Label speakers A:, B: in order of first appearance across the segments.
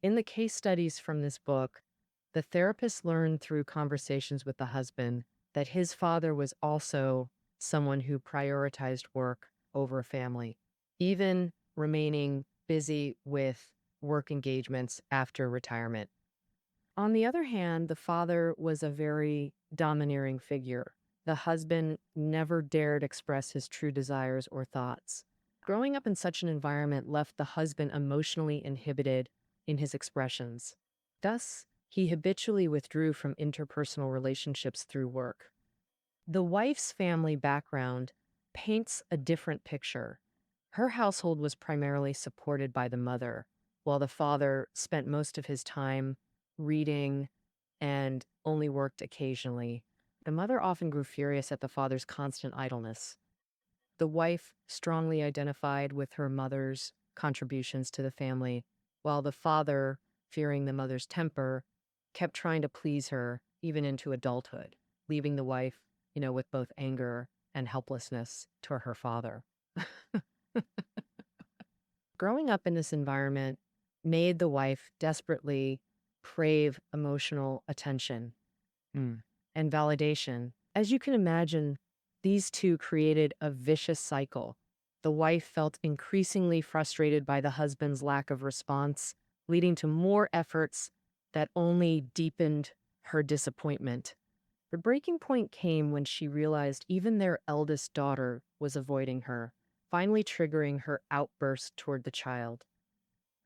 A: In the case studies from this book, the therapist learned through conversations with the husband that his father was also someone who prioritized work over family, even remaining busy with work engagements after retirement. On the other hand, the father was a very domineering figure. The husband never dared express his true desires or thoughts. Growing up in such an environment left the husband emotionally inhibited in his expressions. Thus, he habitually withdrew from interpersonal relationships through work. The wife's family background paints a different picture. Her household was primarily supported by the mother, while the father spent most of his time reading and only worked occasionally. The mother often grew furious at the father's constant idleness. The wife strongly identified with her mother's contributions to the family, while the father, fearing the mother's temper, kept trying to please her even into adulthood, leaving the wife, with both anger and helplessness toward her father. Growing up in this environment made the wife desperately crave emotional attention and validation. As you can imagine, these two created a vicious cycle. The wife felt increasingly frustrated by the husband's lack of response, leading to more efforts that only deepened her disappointment. The breaking point came when she realized even their eldest daughter was avoiding her, finally triggering her outburst toward the child.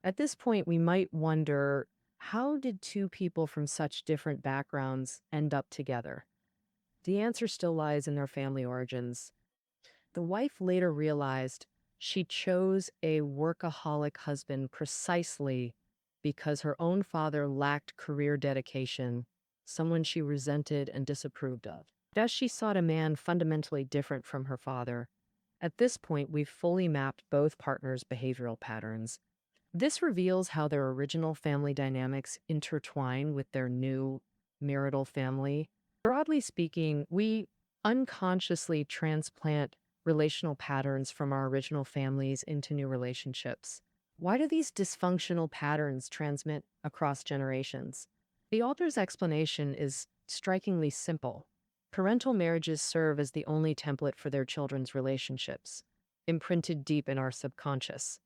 A: At this point, we might wonder, how did two people from such different backgrounds end up together? The answer still lies in their family origins. The wife later realized she chose a workaholic husband precisely because her own father lacked career dedication, someone she resented and disapproved of. Thus, she sought a man fundamentally different from her father. At this point, we've fully mapped both partners' behavioral patterns. This reveals how their original family dynamics intertwine with their new marital family. Broadly speaking, we unconsciously transplant relational patterns from our original families into new relationships. Why do these dysfunctional patterns transmit across generations? The author's explanation is strikingly simple. Parental marriages serve as the only template for their children's relationships, imprinted deep in our subconscious.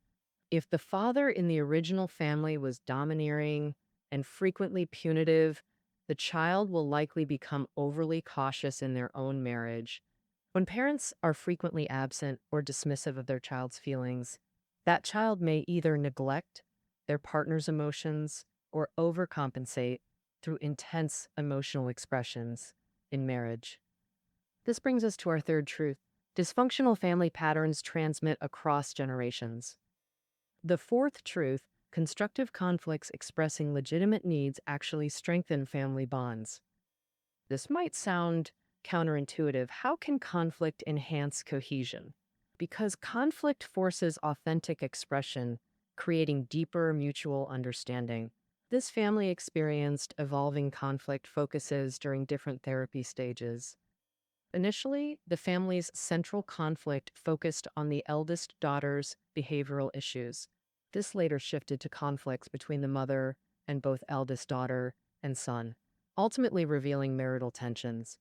A: If the father in the original family was domineering and frequently punitive, the child will likely become overly cautious in their own marriage. When parents are frequently absent or dismissive of their child's feelings, that child may either neglect their partner's emotions or overcompensate through intense emotional expressions in marriage. This brings us to our third truth. Dysfunctional family patterns transmit across generations. The fourth truth, constructive conflicts expressing legitimate needs actually strengthen family bonds. This might sound counterintuitive. How can conflict enhance cohesion? Because conflict forces authentic expression, creating deeper mutual understanding. This family experienced evolving conflict focuses during different therapy stages. Initially, the family's central conflict focused on the eldest daughter's behavioral issues. This later shifted to conflicts between the mother and both eldest daughter and son, ultimately revealing marital tensions.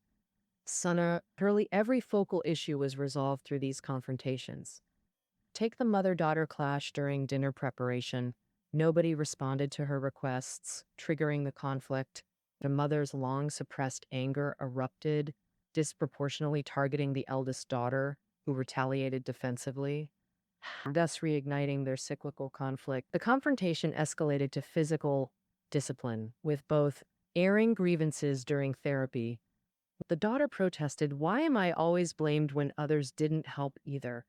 A: Nearly every focal issue was resolved through these confrontations. Take the mother-daughter clash during dinner preparation. Nobody responded to her requests, triggering the conflict. The mother's long-suppressed anger erupted, disproportionately targeting the eldest daughter, who retaliated defensively, thus reigniting their cyclical conflict. The confrontation escalated to physical discipline, with both airing grievances during therapy. The daughter protested, "Why am I always blamed when others didn't help either?"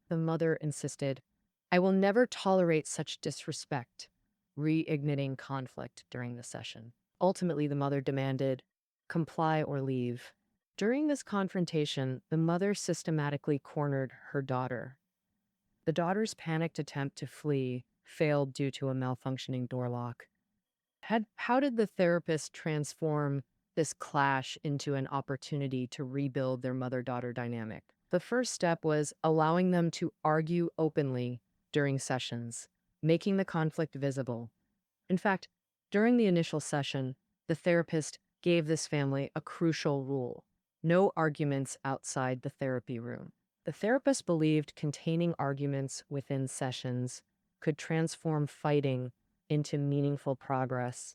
A: The mother insisted, "I will never tolerate such disrespect," reigniting conflict during the session. Ultimately, the mother demanded, "Comply or leave." During this confrontation, the mother systematically cornered her daughter. The daughter's panicked attempt to flee failed due to a malfunctioning door lock. How did the therapist transform this clash into an opportunity to rebuild their mother-daughter dynamic? The first step was allowing them to argue openly during sessions, making the conflict visible. In fact, during the initial session, the therapist gave this family a crucial rule: no arguments outside the therapy room. The therapist believed containing arguments within sessions could transform fighting into meaningful progress.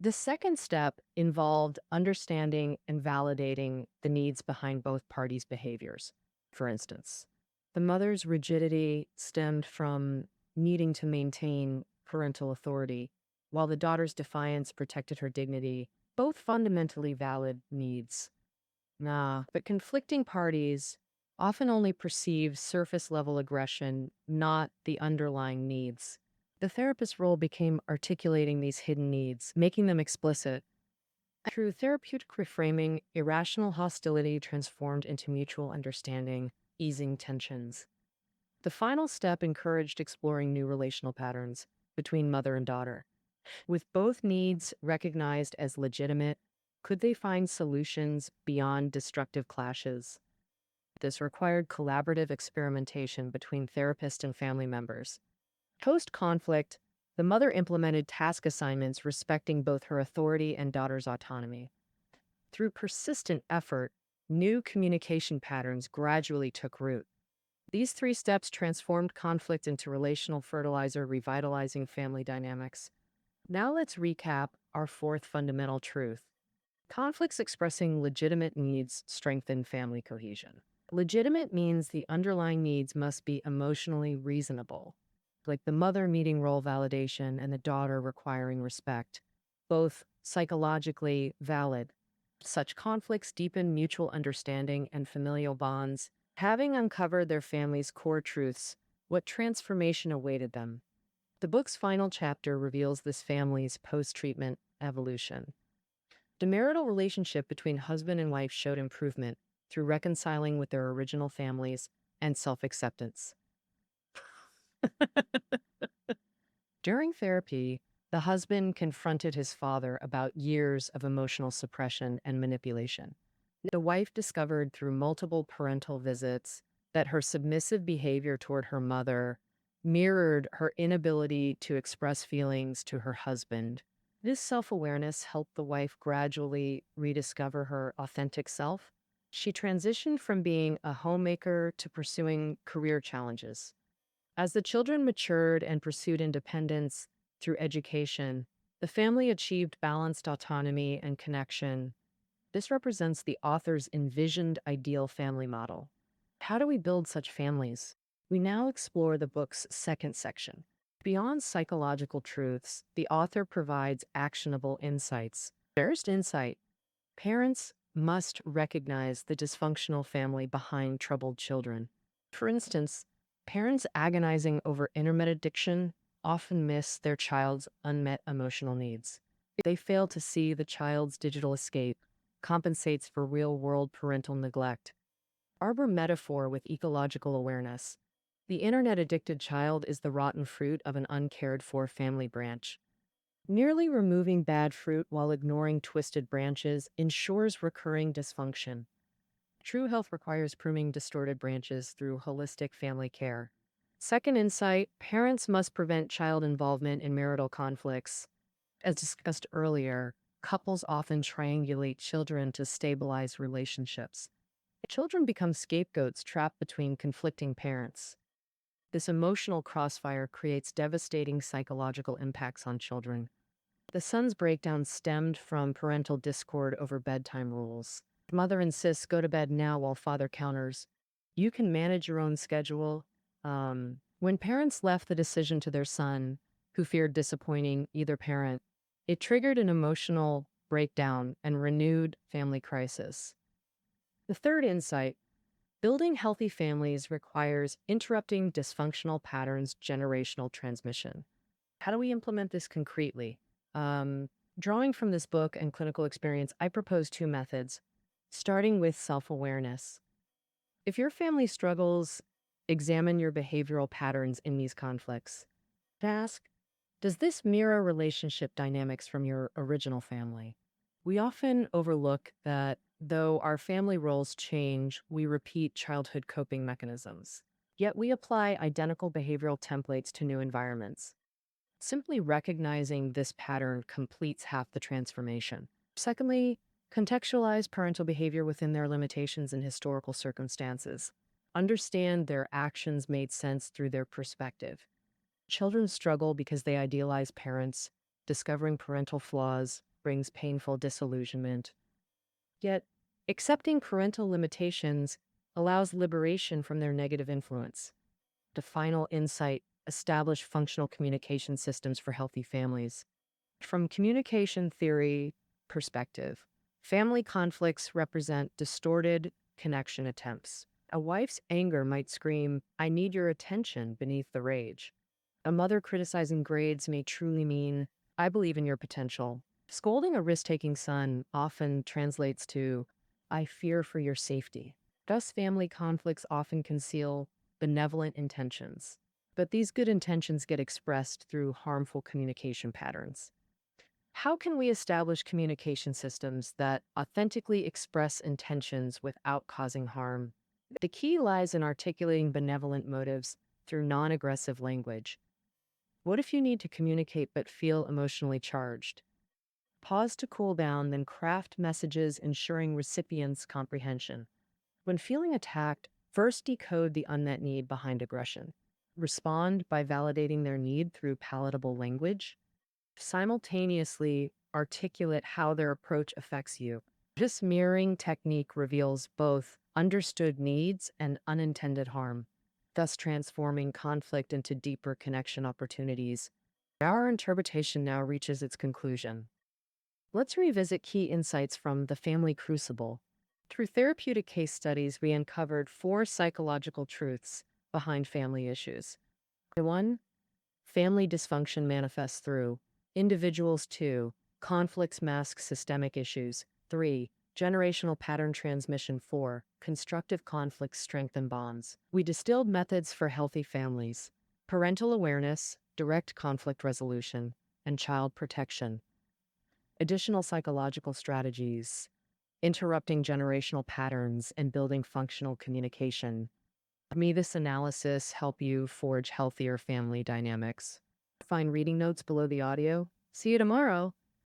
A: The second step involved understanding and validating the needs behind both parties' behaviors. For instance, the mother's rigidity stemmed from needing to maintain parental authority, while the daughter's defiance protected her dignity, both fundamentally valid needs. But conflicting parties often only perceive surface level aggression, not the underlying needs. The therapist's role became articulating these hidden needs, making them explicit. Through therapeutic reframing, irrational hostility transformed into mutual understanding, easing tensions. The final step encouraged exploring new relational patterns between mother and daughter. With both needs recognized as legitimate, could they find solutions beyond destructive clashes? This required collaborative experimentation between therapist and family members. Post-conflict, the mother implemented task assignments respecting both her authority and daughter's autonomy. Through persistent effort, new communication patterns gradually took root. These three steps transformed conflict into relational fertilizer, revitalizing family dynamics. Now let's recap our fourth fundamental truth. Conflicts expressing legitimate needs strengthen family cohesion. Legitimate means the underlying needs must be emotionally reasonable, like the mother needing role validation and the daughter requiring respect, both psychologically valid. Such conflicts deepen mutual understanding and familial bonds. Having uncovered their family's core truths, what transformation awaited them? The book's final chapter reveals this family's post-treatment evolution. The marital relationship between husband and wife showed improvement through reconciling with their original families and self-acceptance. During therapy, the husband confronted his father about years of emotional suppression and manipulation. The wife discovered through multiple parental visits that her submissive behavior toward her mother mirrored her inability to express feelings to her husband. This self-awareness helped the wife gradually rediscover her authentic self. She transitioned from being a homemaker to pursuing career challenges. As the children matured and pursued independence through education, the family achieved balanced autonomy and connection. This represents the author's envisioned ideal family model. How do we build such families? We now explore the book's second section. Beyond psychological truths, the author provides actionable insights. First insight: parents must recognize the dysfunctional family behind troubled children. For instance, parents agonizing over internet addiction often miss their child's unmet emotional needs. They fail to see the child's digital escape compensates for real-world parental neglect. Arbor metaphor with ecological awareness. The internet-addicted child is the rotten fruit of an uncared-for family branch. Merely removing bad fruit while ignoring twisted branches ensures recurring dysfunction. True health requires pruning distorted branches through holistic family care. Second insight: parents must prevent child involvement in marital conflicts. As discussed earlier, couples often triangulate children to stabilize relationships. Children become scapegoats trapped between conflicting parents. This emotional crossfire creates devastating psychological impacts on children. The son's breakdown stemmed from parental discord over bedtime rules. Mother insists, "Go to bed now," while father counters, "You can manage your own schedule." When parents left the decision to their son, who feared disappointing either parent, it triggered an emotional breakdown and renewed family crisis. The third insight: building healthy families requires interrupting dysfunctional patterns, generational transmission. How do we implement this concretely? Drawing from this book and clinical experience, I propose two methods, starting with self-awareness. If your family struggles, examine your behavioral patterns in these conflicts. Ask, does this mirror relationship dynamics from your original family? We often overlook that though our family roles change, we repeat childhood coping mechanisms. Yet we apply identical behavioral templates to new environments. Simply recognizing this pattern completes half the transformation. Secondly, contextualize parental behavior within their limitations and historical circumstances. Understand their actions made sense through their perspective. Children struggle because they idealize parents. Discovering parental flaws brings painful disillusionment. Yet, accepting parental limitations allows liberation from their negative influence. The final insight: establish functional communication systems for healthy families. From communication theory perspective, family conflicts represent distorted connection attempts. A wife's anger might scream, "I need your attention," beneath the rage. A mother criticizing grades may truly mean, "I believe in your potential." Scolding a risk-taking son often translates to, "I fear for your safety." Thus, family conflicts often conceal benevolent intentions, but these good intentions get expressed through harmful communication patterns. How can we establish communication systems that authentically express intentions without causing harm? The key lies in articulating benevolent motives through non-aggressive language. What if you need to communicate but feel emotionally charged? Pause to cool down, then craft messages ensuring recipients' comprehension. When feeling attacked, first decode the unmet need behind aggression. Respond by validating their need through palatable language. Simultaneously articulate how their approach affects you. This mirroring technique reveals both understood needs and unintended harm, thus transforming conflict into deeper connection opportunities. Our interpretation now reaches its conclusion. Let's revisit key insights from the family crucible. Through therapeutic case studies, we uncovered 4 psychological truths behind family issues. 1. Family dysfunction manifests through individuals. 2. Conflicts mask systemic issues. 3. Generational pattern transmission. 4. Constructive conflicts strengthen bonds. We distilled methods for healthy families: parental awareness, direct conflict resolution, and child protection. Additional psychological strategies: interrupting generational patterns and building functional communication. May this analysis help you forge healthier family dynamics. Find reading notes below the audio. See you tomorrow.